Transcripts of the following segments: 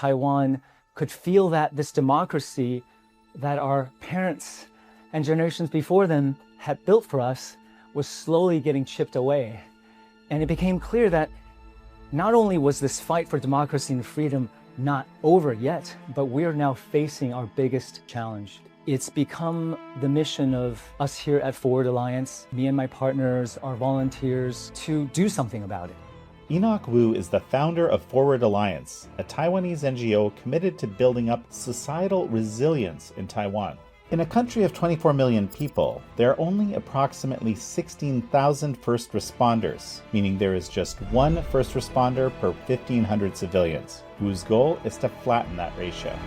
Taiwan could feel that this democracy that our parents and generations before them had built for us was slowly getting chipped away. And it became clear that not only was this fight for democracy and freedom not over yet, but we're now facing our biggest challenge. It's become the mission of us here at Forward Alliance, me and my partners, our volunteers, to do something about it. Enoch Wu is the founder of Forward Alliance, a Taiwanese NGO committed to building up societal resilience in Taiwan. In a country of 24 million people, there are only approximately 16,000 first responders, meaning there is just one first responder per 1,500 civilians, whose goal is to flatten that ratio.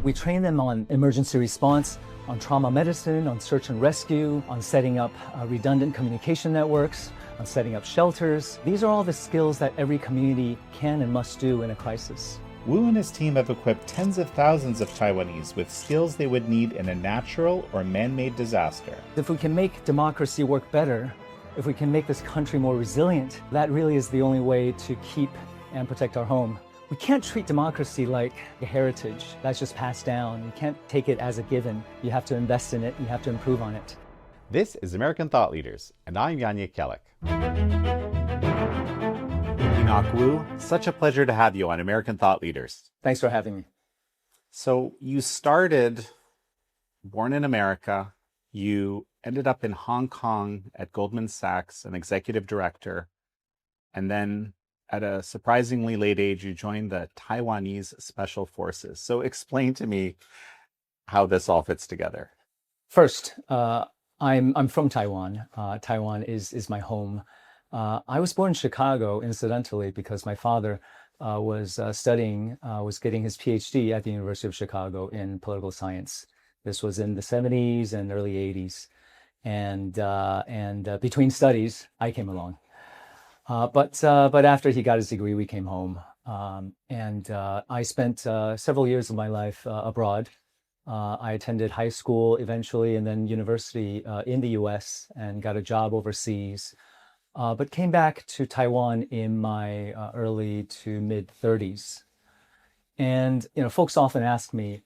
We train them on emergency response, on trauma medicine, on search and rescue, on setting up redundant communication networks, on setting up shelters. These are all the skills that every community can and must do in a crisis. Wu and his team have equipped tens of thousands of Taiwanese with skills they would need in a natural or man-made disaster. If we can make democracy work better, if we can make this country more resilient, that really is the only way to keep and protect our home. We can't treat democracy like a heritage that's just passed down. You can't take it as a given. You have to invest in it. You have to improve on it. This is American Thought Leaders, and I'm Yanya Kellick. Enoch Wu, such a pleasure to have you on American Thought Leaders. Thanks for having me. So you started, born in America, you ended up in Hong Kong at Goldman Sachs, an executive director, and then at a surprisingly late age, you joined the Taiwanese Special Forces. So explain to me how this all fits together. First, I'm from Taiwan. Taiwan is my home. I was born in Chicago, incidentally, because my father was getting his PhD at the University of Chicago in political science. This was in the 70s and early 80s. And between studies, I came along. But after he got his degree, we came home. I spent several years of my life abroad. I attended high school eventually and then university in the US and got a job overseas. But came back to Taiwan in my early to mid 30s. And, folks often ask me,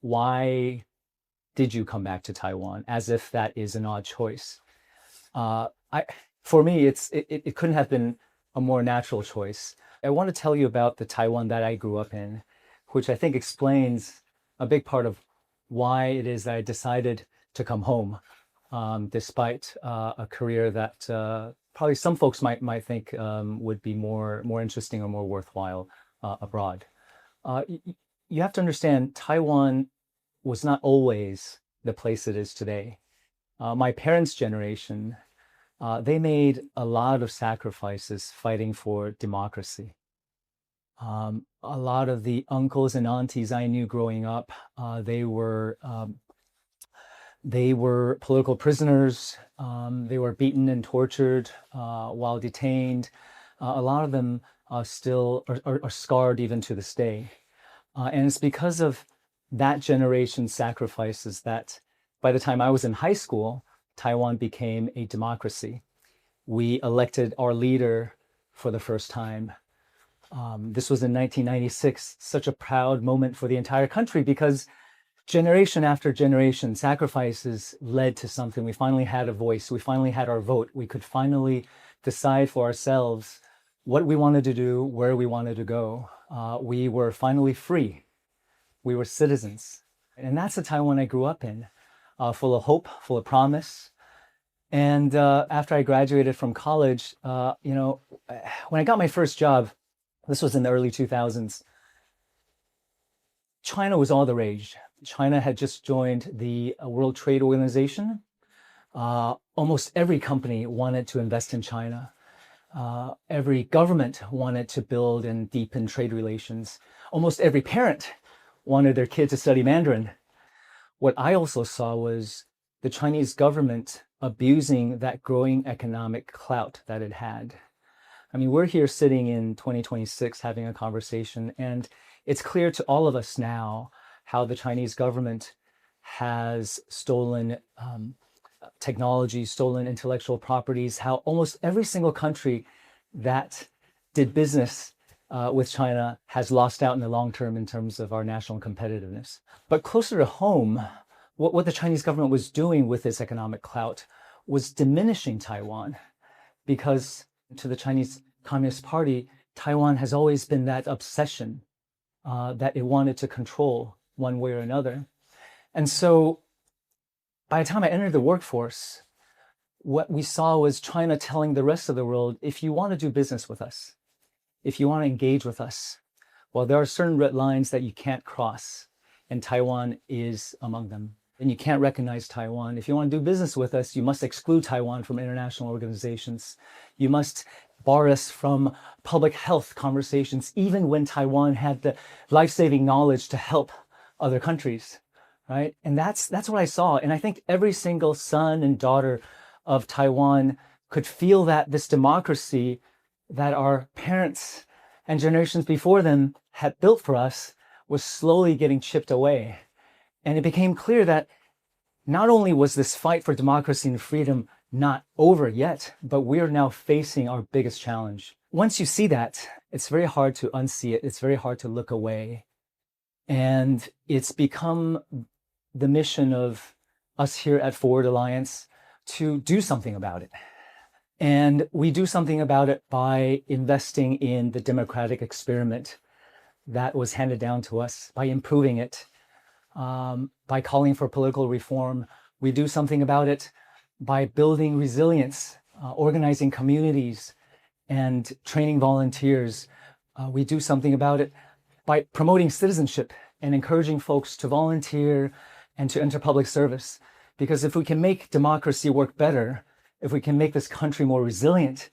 why did you come back to Taiwan? As if that is an odd choice. For me, it couldn't have been a more natural choice. I want to tell you about the Taiwan that I grew up in, which I think explains a big part of why it is that I decided to come home. Despite a career that probably some folks might think would be more interesting or more worthwhile abroad. You have to understand, Taiwan was not always the place it is today. My parents' generation, they made a lot of sacrifices fighting for democracy. A lot of the uncles and aunties I knew growing up, they were political prisoners. They were beaten and tortured while detained. A lot of them still are scarred even to this day. And it's because of that generation's sacrifices that by the time I was in high school, Taiwan became a democracy. We elected our leader for the first time. This was in 1996, such a proud moment for the entire country because generation after generation, sacrifices led to something. We finally had a voice. We finally had our vote. We could finally decide for ourselves what we wanted to do, where we wanted to go. We were finally free. We were citizens. And that's the Taiwan I grew up in, full of hope, full of promise. And after I graduated from college, when I got my first job, this was in the early 2000s, China was all the rage. China had just joined the World Trade Organization. Almost every company wanted to invest in China. Every government wanted to build and deepen trade relations. Almost every parent wanted their kid to study Mandarin. What I also saw was the Chinese government abusing that growing economic clout that it had. I mean, we're here sitting in 2026 having a conversation, and it's clear to all of us now how the Chinese government has stolen technology, stolen intellectual properties, how almost every single country that did business with China has lost out in the long term in terms of our national competitiveness. But closer to home, what the Chinese government was doing with its economic clout was diminishing Taiwan, because to the Chinese Communist Party, Taiwan has always been that obsession that it wanted to control one way or another. And so by the time I entered the workforce, what we saw was China telling the rest of the world, if you want to do business with us, if you want to engage with us, well, there are certain red lines that you can't cross, and Taiwan is among them. And you can't recognize Taiwan. If you want to do business with us, you must exclude Taiwan from international organizations. You must bar us from public health conversations, even when Taiwan had the life-saving knowledge to help other countries, right? And that's what I saw. And I think every single son and daughter of Taiwan could feel that this democracy that our parents and generations before them had built for us was slowly getting chipped away. And it became clear that not only was this fight for democracy and freedom not over yet, but we're now facing our biggest challenge. Once you see that, it's very hard to unsee it. It's very hard to look away. And it's become the mission of us here at Forward Alliance to do something about it. And we do something about it by investing in the democratic experiment that was handed down to us, by improving it, by calling for political reform. We do something about it by building resilience, organizing communities, and training volunteers. We do something about it by promoting citizenship and encouraging folks to volunteer and to enter public service. Because if we can make democracy work better, if we can make this country more resilient,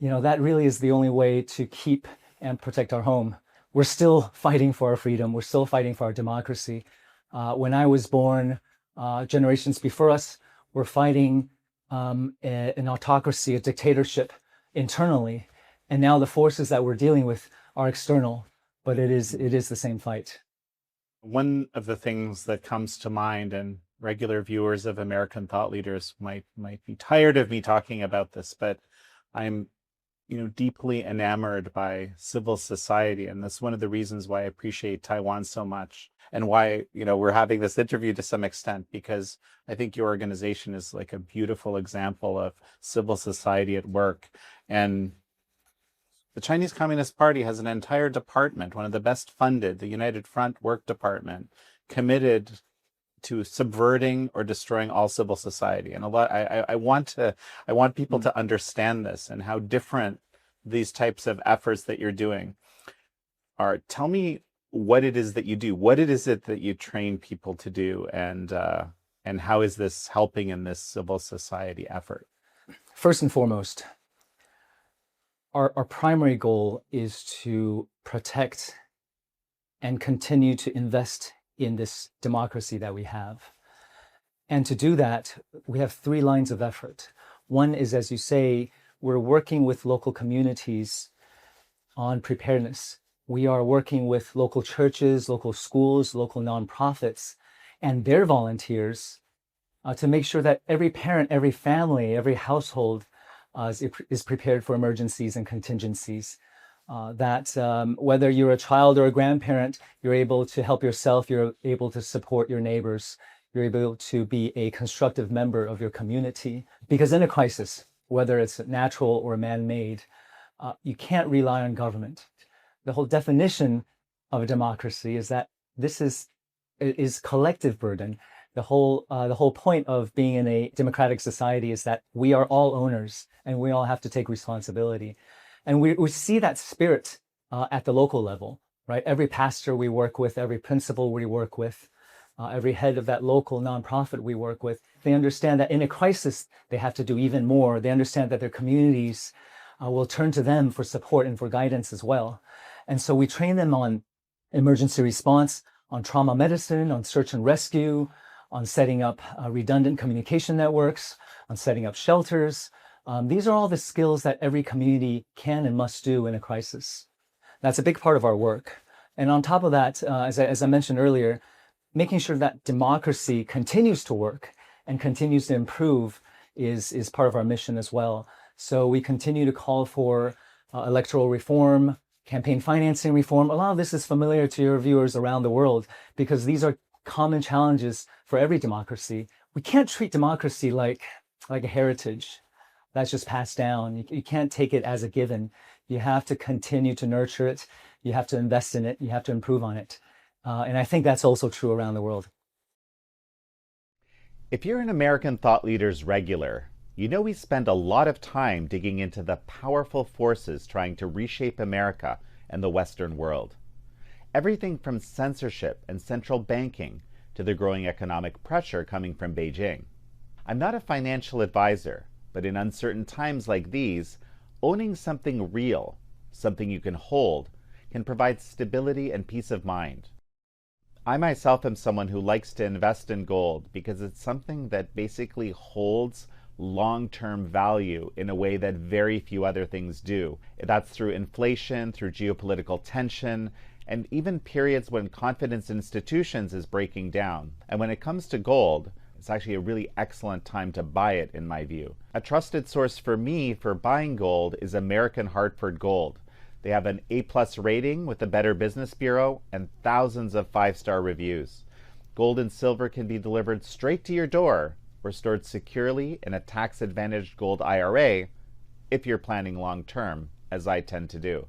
that really is the only way to keep and protect our home. We're still fighting for our freedom. We're still fighting for our democracy. When I was born, generations before us were fighting an autocracy, a dictatorship internally. And now the forces that we're dealing with are external, but it is the same fight. One of the things that comes to mind, and regular viewers of American Thought Leaders might be tired of me talking about this, but I'm deeply enamored by civil society. And that's one of the reasons why I appreciate Taiwan so much, and why, we're having this interview to some extent, because I think your organization is like a beautiful example of civil society at work. And the Chinese Communist Party has an entire department, one of the best funded, the United Front Work Department, committed to subverting or destroying all civil society. And I want people to understand this and how different these types of efforts that you're doing are. Tell me what it is that you do. What it is that you train people to do, and how is this helping in this civil society effort? First and foremost, our primary goal is to protect and continue to invest in this democracy that we have. And to do that, we have 3 lines of effort. One is, as you say, we're working with local communities on preparedness. We are working with local churches, local schools, local nonprofits, and their volunteers to make sure that every parent, every family, every household is prepared for emergencies and contingencies. That whether you're a child or a grandparent, you're able to help yourself, you're able to support your neighbors, you're able to be a constructive member of your community. Because in a crisis, whether it's natural or man-made, you can't rely on government. The whole definition of a democracy is that this is collective burden. The whole point of being in a democratic society is that we are all owners and we all have to take responsibility. And we see that spirit at the local level, right? Every pastor we work with, every principal we work with, every head of that local nonprofit we work with, they understand that in a crisis, they have to do even more. They understand that their communities will turn to them for support and for guidance as well. And so we train them on emergency response, on trauma medicine, on search and rescue, on setting up redundant communication networks, on setting up shelters. These are all the skills that every community can and must do in a crisis. That's a big part of our work. And on top of that, as I mentioned earlier, making sure that democracy continues to work and continues to improve is part of our mission as well. So we continue to call for electoral reform, campaign financing reform. A lot of this is familiar to your viewers around the world because these are common challenges for every democracy. We can't treat democracy like a heritage that's just passed down. You can't take it as a given. You have to continue to nurture it. You have to invest in it. You have to improve on it. And I think that's also true around the world. If you're an American Thought Leaders regular, you know we spend a lot of time digging into the powerful forces trying to reshape America and the Western world. Everything from censorship and central banking to the growing economic pressure coming from Beijing. I'm not a financial advisor, but in uncertain times like these, owning something real, something you can hold, can provide stability and peace of mind. I myself am someone who likes to invest in gold because it's something that basically holds long-term value in a way that very few other things do. That's through inflation, through geopolitical tension, and even periods when confidence in institutions is breaking down. And when it comes to gold, it's actually a really excellent time to buy it, in my view. A trusted source for me for buying gold is American Hartford Gold. They have an A+ rating with the Better Business Bureau and thousands of 5-star reviews. Gold and silver can be delivered straight to your door or stored securely in a tax-advantaged gold IRA if you're planning long-term, as I tend to do.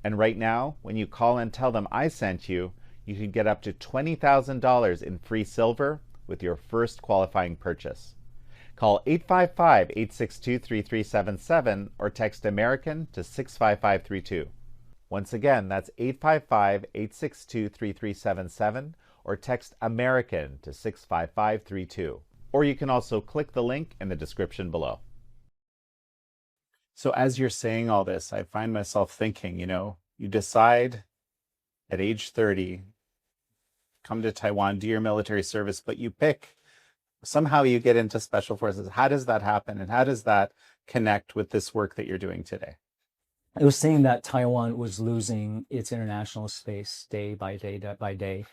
And right now, when you call and tell them I sent you, you can get up to $20,000 in free silver with your first qualifying purchase. Call 855-862-3377 or text American to 65532. Once again, that's 855-862-3377 or text American to 65532. Or you can also click the link in the description below. So as you're saying all this, I find myself thinking, you decide at age 30, come to Taiwan, do your military service, but somehow you get into special forces. How does that happen? And how does that connect with this work that you're doing today? It was saying that Taiwan was losing its international space day by day by day.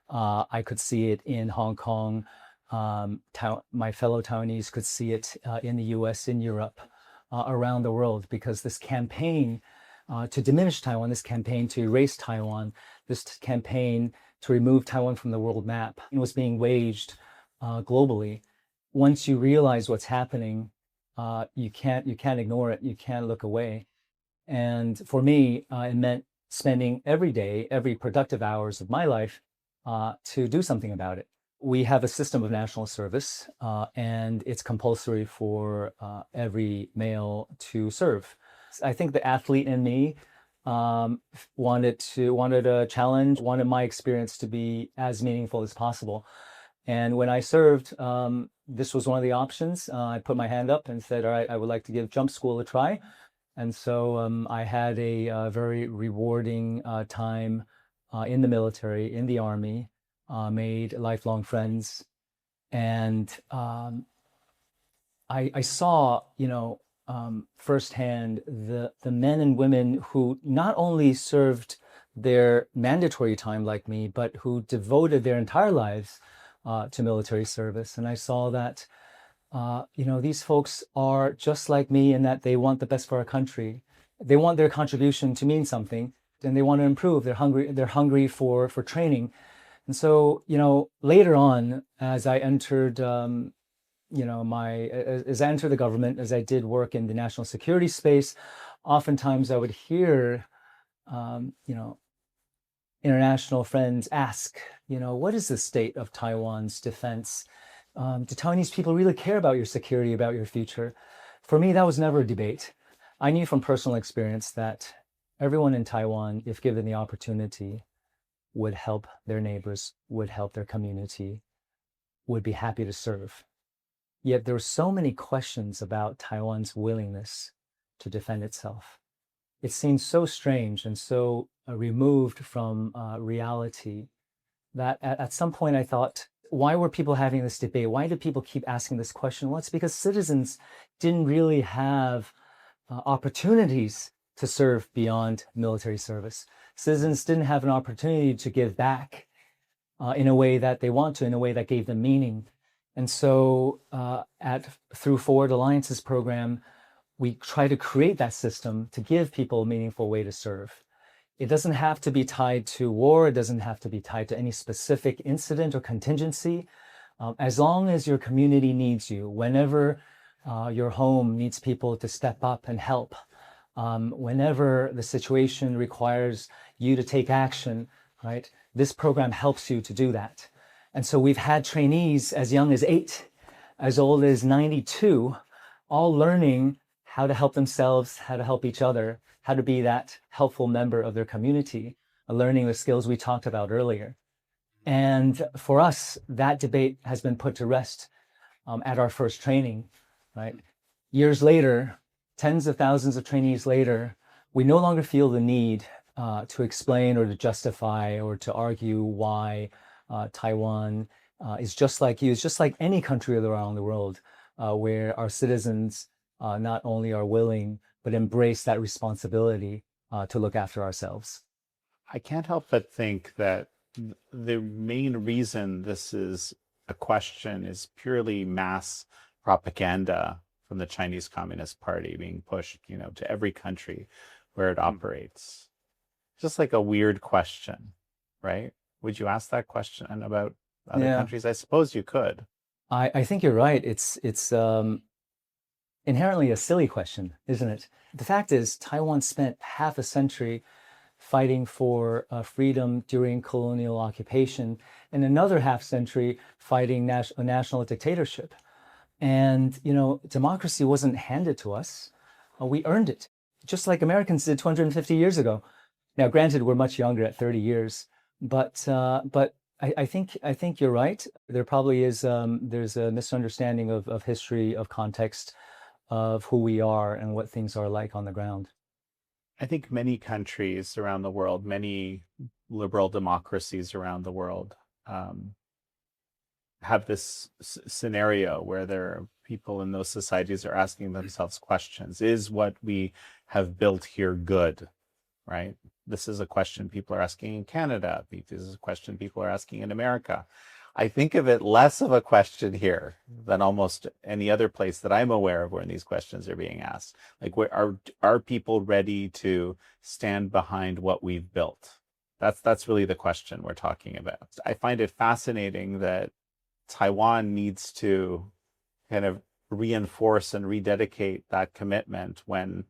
I could see it in Hong Kong. My fellow Taiwanese could see it in the US, in Europe, around the world, because this campaign to diminish Taiwan, this campaign to erase Taiwan, this campaign to remove Taiwan from the world map was being waged globally. Once you realize what's happening, you can't ignore it. You can't look away. And for me, it meant spending every day, every productive hours of my life to do something about it. We have a system of national service, and it's compulsory for every male to serve. I think the athlete in me wanted a challenge, wanted my experience to be as meaningful as possible. And when I served, this was one of the options. I put my hand up and said, all right, I would like to give jump school a try. And so I had a very rewarding time in the military, in the Army, made lifelong friends. And I saw, firsthand the men and women who not only served their mandatory time like me, but who devoted their entire lives to military service. And I saw that, these folks are just like me in that they want the best for our country. They want their contribution to mean something, and they want to improve. They're hungry for training. And so, later on, as I entered, as I entered the government, as I did work in the national security space, oftentimes I would hear, international friends ask, what is the state of Taiwan's defense? Do Taiwanese people really care about your security, about your future? For me, that was never a debate. I knew from personal experience that everyone in Taiwan, if given the opportunity, would help their neighbors, would help their community, would be happy to serve. Yet there were so many questions about Taiwan's willingness to defend itself. It seemed so strange and so removed from reality that at some point I thought, why were people having this debate? Why did people keep asking this question? Well, it's because citizens didn't really have opportunities to serve beyond military service. Citizens didn't have an opportunity to give back in a way that they want to, in a way that gave them meaning. And so through Forward Alliance's program, we try to create that system to give people a meaningful way to serve. It doesn't have to be tied to war. It doesn't have to be tied to any specific incident or contingency. As long as your community needs you, whenever your home needs people to step up and help, whenever the situation requires you to take action, right? This program helps you to do that. And so we've had trainees as young as 8, as old as 92, all learning how to help themselves, how to help each other, how to be that helpful member of their community, learning the skills we talked about earlier. And for us, that debate has been put to rest at our first training, right? Years later, tens of thousands of trainees later, we no longer feel the need to explain or to justify or to argue why Taiwan is just like you. It's just like any country around the world where our citizens not only are willing, but embrace that responsibility to look after ourselves. I can't help but think that the main reason this is a question is purely mass propaganda from the Chinese Communist Party being pushed, to every country where it operates. Just like a weird question, right? Would you ask that question about other countries? I suppose you could. I think you're right. It's inherently a silly question, isn't it? The fact is, Taiwan spent half a century fighting for freedom during colonial occupation, and another half century fighting a national dictatorship. And, democracy wasn't handed to us. We earned it, just like Americans did 250 years ago. Now, granted, we're much younger at 30 years, but I think you're right. There probably is there's a misunderstanding of history, of context, of who we are and what things are like on the ground. I think many countries around the world, many liberal democracies around the world, have this scenario where there are people in those societies are asking themselves questions. Is what we have built here good, right? This is a question people are asking in Canada. This is a question people are asking in America. I think of it less of a question here than almost any other place that I'm aware of where these questions are being asked. Like, are people ready to stand behind what we've built? That's really the question we're talking about. I find it fascinating that Taiwan needs to kind of reinforce and rededicate that commitment when,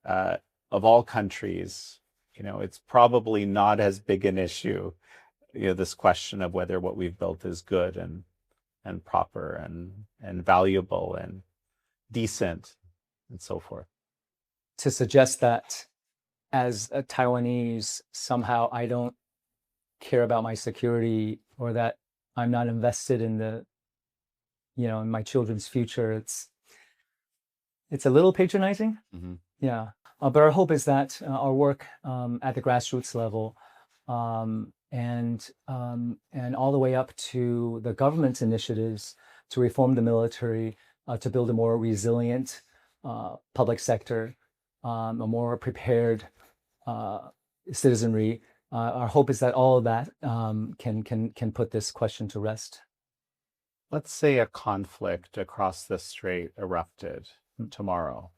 of all countries, it's probably not as big an issue, this question of whether what we've built is good and proper and valuable and decent and so forth. To suggest that as a Taiwanese, somehow I don't care about my security or that I'm not invested in in my children's future, it's a little patronizing. Mm-hmm. Yeah. But our hope is that our work at the grassroots level and all the way up to the government's initiatives to reform the military, to build a more resilient public sector, a more prepared citizenry. Our hope is that all of that can put this question to rest. Let's say a conflict across the strait erupted tomorrow.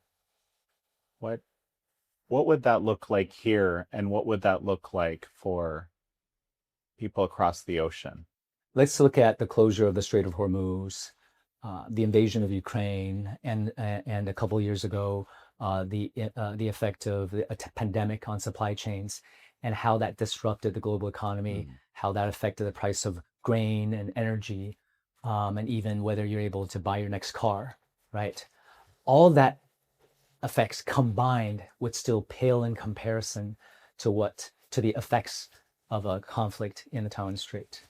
What would that look like here, and what would that look like for people across the ocean? Let's look at the closure of the Strait of Hormuz, the invasion of Ukraine, and a couple of years ago, the effect of a pandemic on supply chains and how that disrupted the global economy, how that affected the price of grain and energy, and even whether you're able to buy your next car, right? All that effects combined would still pale in comparison to the effects of a conflict in the Taiwan Strait.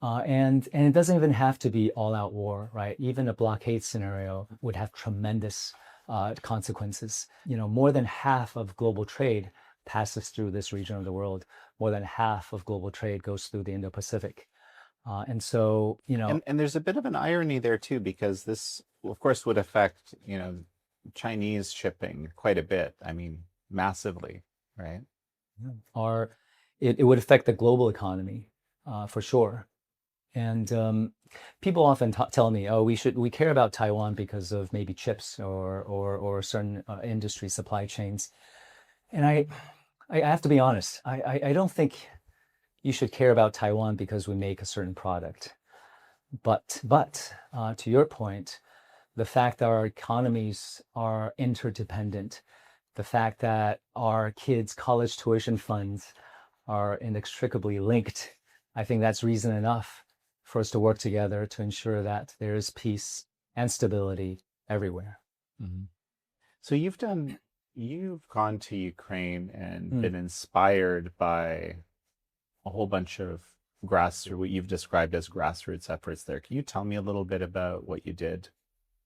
And it doesn't even have to be all-out war, right? Even a blockade scenario would have tremendous consequences. More than half of global trade passes through this region of the world. More than half of global trade goes through the Indo-Pacific. And so, And there's a bit of an irony there too, because this, of course, would affect, Chinese shipping quite a bit. I mean, massively, right? It would affect the global economy for sure. And people often tell me, "Oh, we care about Taiwan because of maybe chips or certain industry supply chains," and I have to be honest. I don't think you should care about Taiwan because we make a certain product. But to your point, the fact that our economies are interdependent, the fact that our kids' college tuition funds are inextricably linked, I think that's reason enough for us to work together to ensure that there is peace and stability everywhere. Mhm. So you've gone to Ukraine and Mm. been inspired by a whole bunch of what you've described as grassroots efforts there. Can you tell me a little bit about what you did,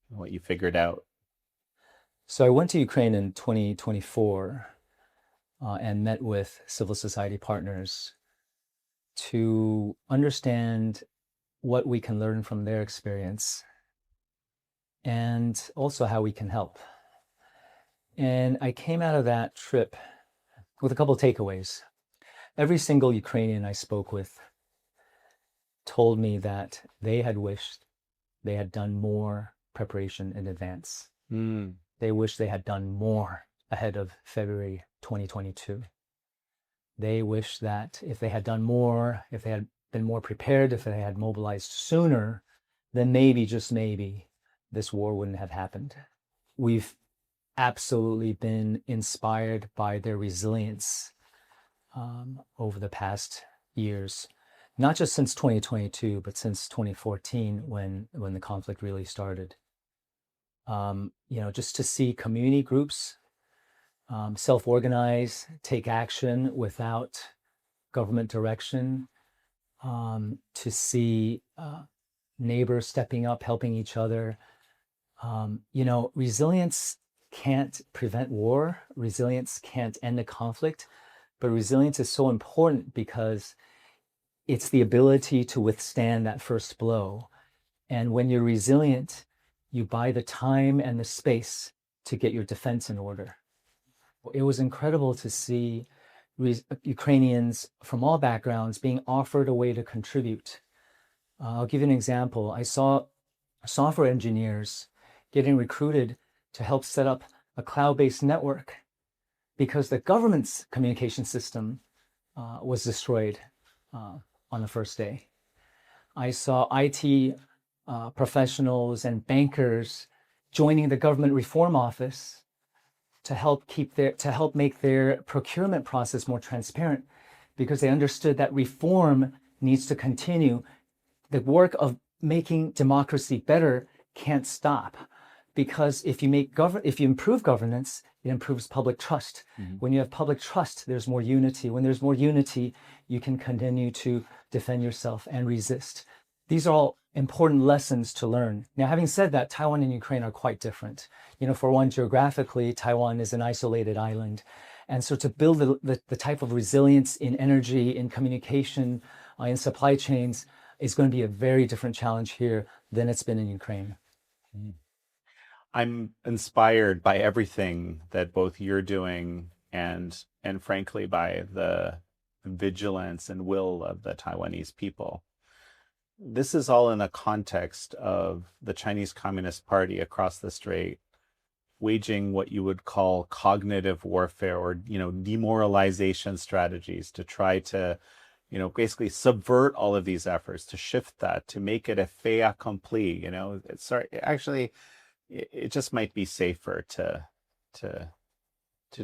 what you figured out? So I went to Ukraine in 2024 and met with civil society partners to understand what we can learn from their experience and also how we can help. And I came out of that trip with a couple of takeaways. Every single Ukrainian I spoke with told me that they had wished they had done more preparation in advance. Mm. They wish they had done more ahead of February 2022. They wish that if they had done more, if they had been more prepared, if they had mobilized sooner, then maybe, just maybe, this war wouldn't have happened. We've absolutely been inspired by their resilience over the past years, not just since 2022, but since 2014 when the conflict really started. Just to see community groups self-organize, take action without government direction, to see neighbors stepping up, helping each other. Resilience can't prevent war. Resilience can't end a conflict, but resilience is so important because it's the ability to withstand that first blow. And when you're resilient, you buy the time and the space to get your defense in order. It was incredible to see Ukrainians from all backgrounds being offered a way to contribute. I'll give you an example. I saw software engineers getting recruited to help set up a cloud-based network because the government's communication system was destroyed on the first day. I saw IT professionals and bankers joining the government reform office to help make their procurement process more transparent, because they understood that reform needs to continue. The work of making democracy better can't stop, because if you improve governance, it improves public trust. Mm-hmm. When you have public trust, there's more unity. When there's more unity, you can continue to defend yourself and resist. These are all important lessons to learn. Now, having said that, Taiwan and Ukraine are quite different. For one, geographically, Taiwan is an isolated island. And so to build the type of resilience in energy, in communication, in supply chains is going to be a very different challenge here than it's been in Ukraine. I'm inspired by everything that both you're doing and frankly by the vigilance and will of the Taiwanese people. This is all in the context of the Chinese Communist Party across the strait waging what you would call cognitive warfare, or demoralization strategies to try to basically subvert all of these efforts, to shift that, to make it a fait accompli. It just might be safer to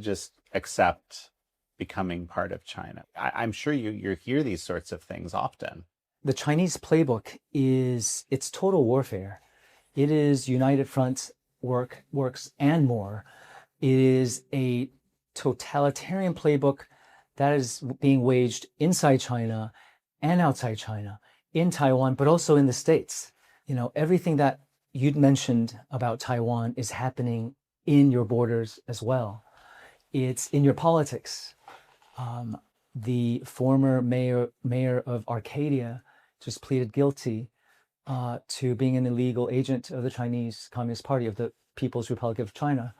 just accept becoming part of China. I'm sure you hear these sorts of things often. The Chinese playbook it's total warfare. It is united front works and more. It is a totalitarian playbook that is being waged inside China and outside China, in Taiwan, but also in the States. Everything that you'd mentioned about Taiwan is happening in your borders as well. It's in your politics. The former mayor of Arcadia just pleaded guilty to being an illegal agent of the Chinese Communist Party, of the People's Republic of China.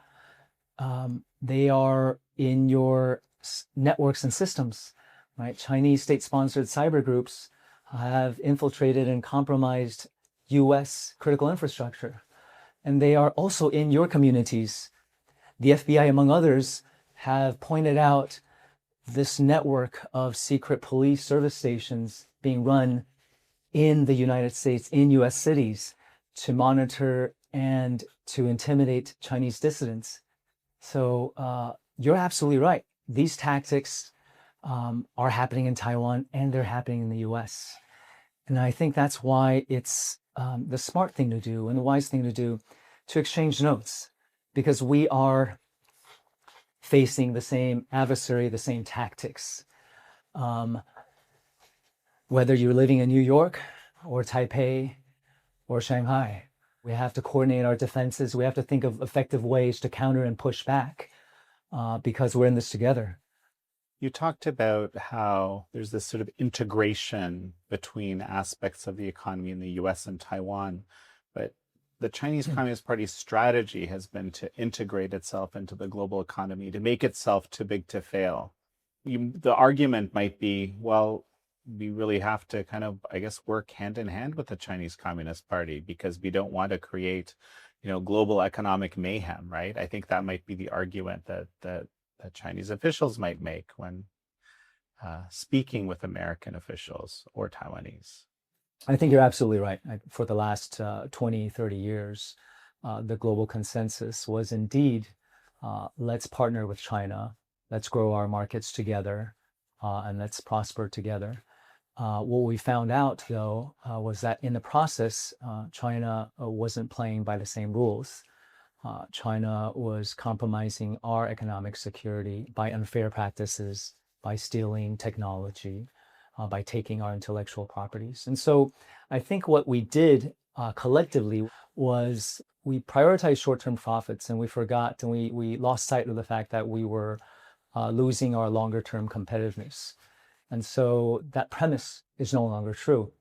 They are in your networks and systems, right? Chinese state-sponsored cyber groups have infiltrated and compromised U.S. critical infrastructure. And they are also in your communities. The FBI, among others, have pointed out this network of secret police service stations being run in the United States, in US cities, to monitor and to intimidate Chinese dissidents. So you're absolutely right. These tactics are happening in Taiwan and they're happening in the US. And I think that's why it's the smart thing to do and the wise thing to do to exchange notes, because we are facing the same adversary, the same tactics. Whether you're living in New York or Taipei or Shanghai, we have to coordinate our defenses. We have to think of effective ways to counter and push back because we're in this together. You talked about how there's this sort of integration between aspects of the economy in the US and Taiwan, but the Chinese Communist Party's strategy has been to integrate itself into the global economy, to make itself too big to fail. The argument might be, well, we really have to kind of, I guess, work hand in hand with the Chinese Communist Party because we don't want to create, global economic mayhem, right? I think that might be the argument that Chinese officials might make when speaking with American officials or Taiwanese. I think you're absolutely right. For the last 20, 30 years, the global consensus was indeed, let's partner with China, let's grow our markets together, and let's prosper together. What we found out, though, was that in the process, China wasn't playing by the same rules. China was compromising our economic security by unfair practices, by stealing technology, by taking our intellectual properties. And so I think what we did collectively was we prioritized short-term profits, and we forgot and we lost sight of the fact that we were losing our longer-term competitiveness. And so that premise is no longer true.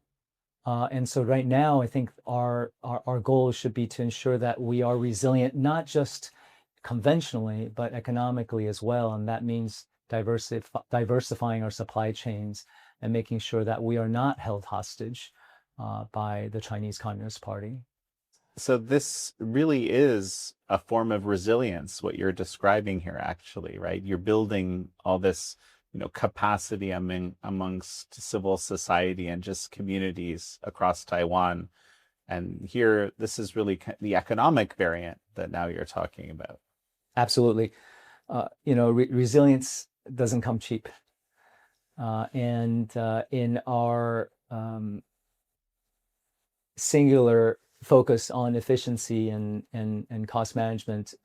And so right now, I think our goal should be to ensure that we are resilient, not just conventionally, but economically as well. And that means diversifying our supply chains and making sure that we are not held hostage by the Chinese Communist Party. So this really is a form of resilience, what you're describing here, actually, right? You're building all this capacity amongst civil society and just communities across Taiwan. And here, this is really the economic variant that now you're talking about. Absolutely. Resilience doesn't come cheap. And in our singular focus on efficiency and cost management,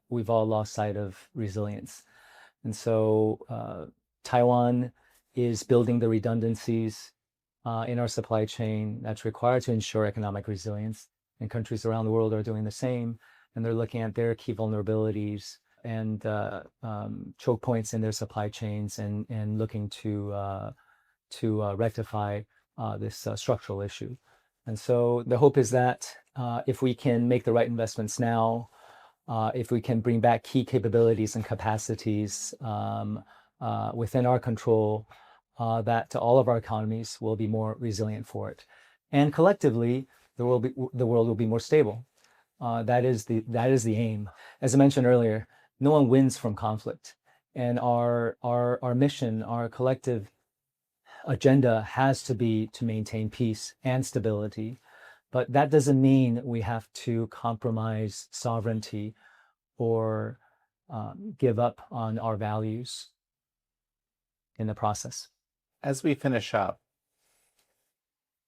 we've all lost sight of resilience. And so Taiwan is building the redundancies in our supply chain that's required to ensure economic resilience. And countries around the world are doing the same. And they're looking at their key vulnerabilities and choke points in their supply chains and looking to rectify this structural issue. And so the hope is that if we can make the right investments now, if we can bring back key capabilities and capacities within our control, that all of our economies will be more resilient for it, and collectively the world will be more stable. That is the aim. As I mentioned earlier, no one wins from conflict, and our mission, our collective agenda, has to be to maintain peace and stability. But that doesn't mean we have to compromise sovereignty or give up on our values in the process. As we finish up,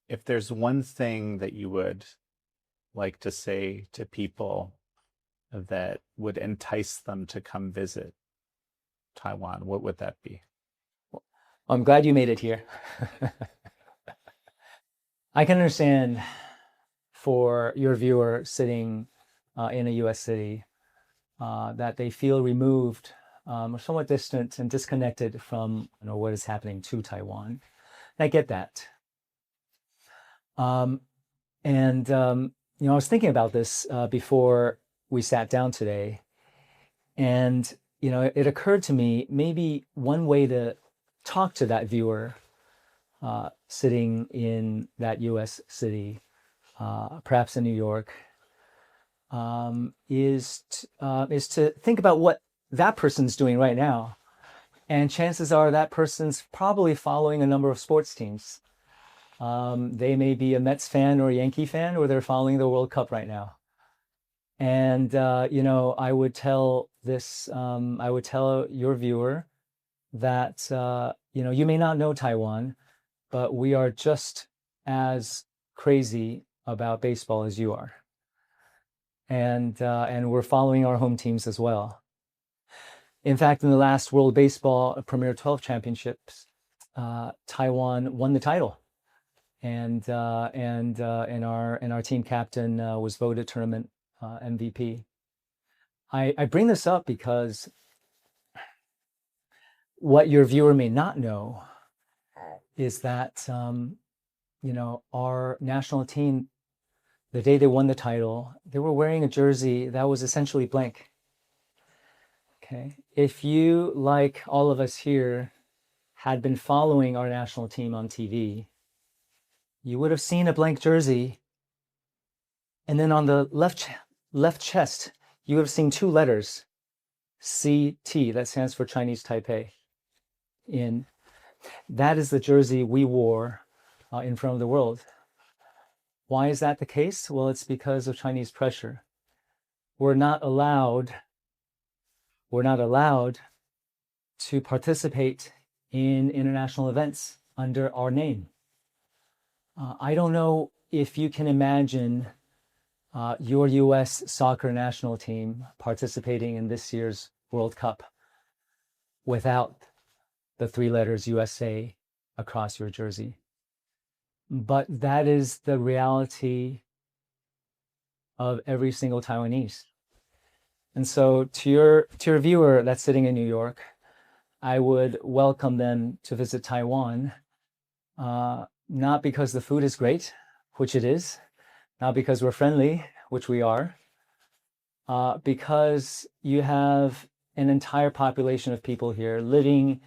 if there's one thing that you would like to say to people that would entice them to come visit Taiwan, what would that be? Well, I'm glad you made it here. I can understand for your viewer sitting in a US city that they feel removed or somewhat distant and disconnected from what is happening to Taiwan. I get that. I was thinking about this before we sat down today, and it occurred to me maybe one way to talk to that viewer sitting in that US city, perhaps in New York, is to think about what that person's doing right now. And chances are that person's probably following a number of sports teams. They may be a Mets fan or a Yankee fan, or they're following the World Cup right now. And I would tell your viewer that you may not know Taiwan, but we are just as crazy about baseball as you are, and we're following our home teams as well. In fact, in the last World Baseball Premier 12 Championships, Taiwan won the title, and our team captain was voted tournament MVP. I bring this up because what your viewer may not know is that our national team, the day they won the title, they were wearing a jersey that was essentially blank. Okay, if you, like all of us here, had been following our national team on TV, you would have seen a blank jersey, and then on the left chest, you would have seen two letters, CT, that stands for Chinese Taipei. That is the jersey we wore in front of the world. Why is that the case? Well, it's because of Chinese pressure. We're not allowed to participate in international events under our name. I don't know if you can imagine your U.S. soccer national team participating in this year's World Cup without the three letters USA across your jersey. But that is the reality of every single Taiwanese. And so to your viewer that's sitting in New York, I would welcome them to visit Taiwan, not because the food is great, which it is, not because we're friendly, which we are, because you have an entire population of people here living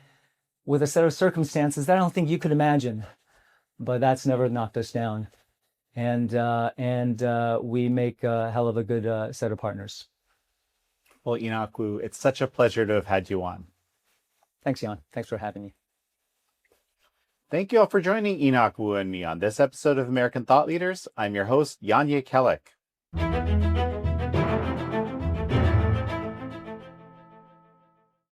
with a set of circumstances that I don't think you could imagine, but that's never knocked us down. And we make a hell of a good set of partners. Well, Enoch Wu, it's such a pleasure to have had you on. Thanks, Jan. Thanks for having me. Thank you all for joining Enoch Wu and me on this episode of American Thought Leaders. I'm your host, Jan Kellick.